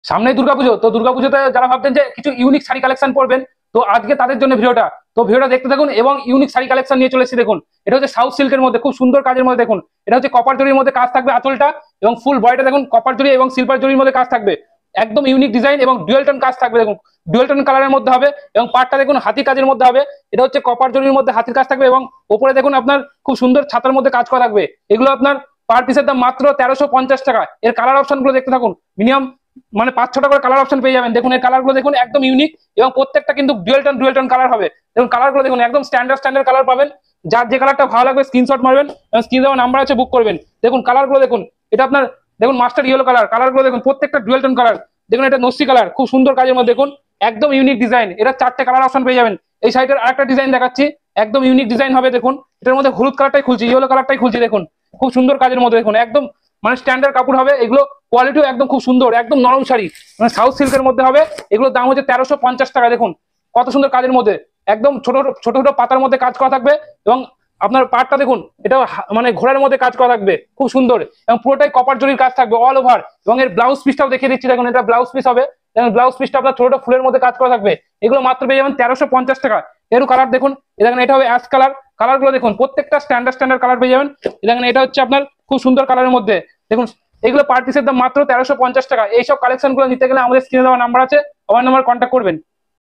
সামনে দুর্গাপুজো, তো দুর্গাপুজোতে যারা ভাবছেন যে কিছু ইউনিক শাড়ি কালেকশন পরবেন, তো আজকে তাদের জন্য ভিডিওটা। তো ভিডিওটা দেখতে থাকুন এবং ইউনিক শাড়ি কালেকশন নিয়ে চলে এসেছি। দেখুন এটা হচ্ছে সাউথ সিল্কের মধ্যে খুব সুন্দর কাজের মধ্যে। দেখুন এটা হচ্ছে কপার জরির মধ্যে কাজ থাকবে আঁচলটা, এবং ফুল বডিটা দেখুন কপার জরি এবং সিলভার জরির মধ্যে কাজ থাকবে। একদম ইউনিক ডিজাইন এবং ডুয়েল টোন কাজ থাকবে। দেখুন ডুয়েল টোন কালারের মধ্যে হবে এবং পাটটা দেখুন হাতি কাজের মধ্যে হবে। এটা হচ্ছে কপার জরির মধ্যে হাতির কাজ থাকবে এবং ওপরে দেখুন আপনার খুব সুন্দর ছাতার মধ্যে কাজ করা থাকবে। এগুলো আপনার পার পিসের দাম মাত্র 1350 টাকা। এর কালার অপশন গুলো দেখতে থাকুন, মিনিমাম মানে 5-6টা করে কালার অপশন পেয়ে যাবেন। দেখুন এই কালার গুলো দেখুন একদম ইউনিক এবং প্রত্যেকটা কিন্তু ডুয়েল টোন কালার হবে। দেখুন কালার গুলো দেখুন একদম স্ট্যান্ডার্ড কালার পাবেন। যার যে কালারটা ভালো লাগবে স্ক্রিনশট মারবেন এবং স্ক্রিন দেওয়া নাম্বার আছে বুক করবেন। দেখুন কালার গুলো দেখুন, এটা আপনার দেখুন মাস্টার ইয়েলো কালার গুলো দেখুন প্রত্যেকটা ডুয়েল টোন কালার। দেখুন এটা নসি কালার খুব সুন্দর কাজের মধ্যে। দেখুন একদম ইউনিক ডিজাইন, এটা 4টে কালার অপশন পেয়ে যাবেন। এই সাইডের আরেকটা ডিজাইন দেখাচ্ছি, একদম ইউনিক ডিজাইন হবে। দেখুন এটার মধ্যে হলুদ কালারটাই খুলছি, ইয়েলো কালারটাই খুলছি। দেখুন খুব সুন্দর কাজের মধ্যে, দেখুন একদম মানে স্ট্যান্ডার্ড কাপড় হবে এগুলো। কোয়ালিটিও একদম খুব সুন্দর, একদম নরম শাড়ি, মানে সাউথ সিল্কের মধ্যে হবে। এগুলোর দাম হচ্ছে 1350 টাকা। দেখুন কত সুন্দর কাজের মধ্যে, একদম ছোট ছোট ছোট পাতার মধ্যে কাজ করা থাকবে। এবং আপনার পাটটা দেখুন এটা মানে ঘোড়ার মধ্যে কাজ করা থাকবে খুব সুন্দর, এবং পুরোটাই কপার জরির কাজ থাকবে অল ওভার। এবং এর ব্লাউজ পিসটাও দেখিয়ে দিচ্ছি। দেখুন এটা ব্লাউজ পিস হবে, ব্লাউজ পিসটা আপনার ছোট ফুলের মধ্যে কাজ করা থাকবে। এগুলো মাত্র পেয়ে যাবেন 1350 টাকা। এরও কালার দেখুন, দেখেন এটা হবে অ্যাশ কালার। কালার গুলো দেখুন প্রত্যেকটা স্ট্যান্ডার্ড কালার পেয়ে যাবেন। দেখেন এটা হচ্ছে আপনার খুব সুন্দর কালারের মধ্যে। দেখুন এগুলো পার পিসের দাম মাত্র 1350 টাকা। এইসব কালেকশন গুলো নিতে গেলে আমাদের স্ক্রিনে দেওয়া নাম্বার আছে, আমার নাম্বার কন্ট্যাক্ট করবেন।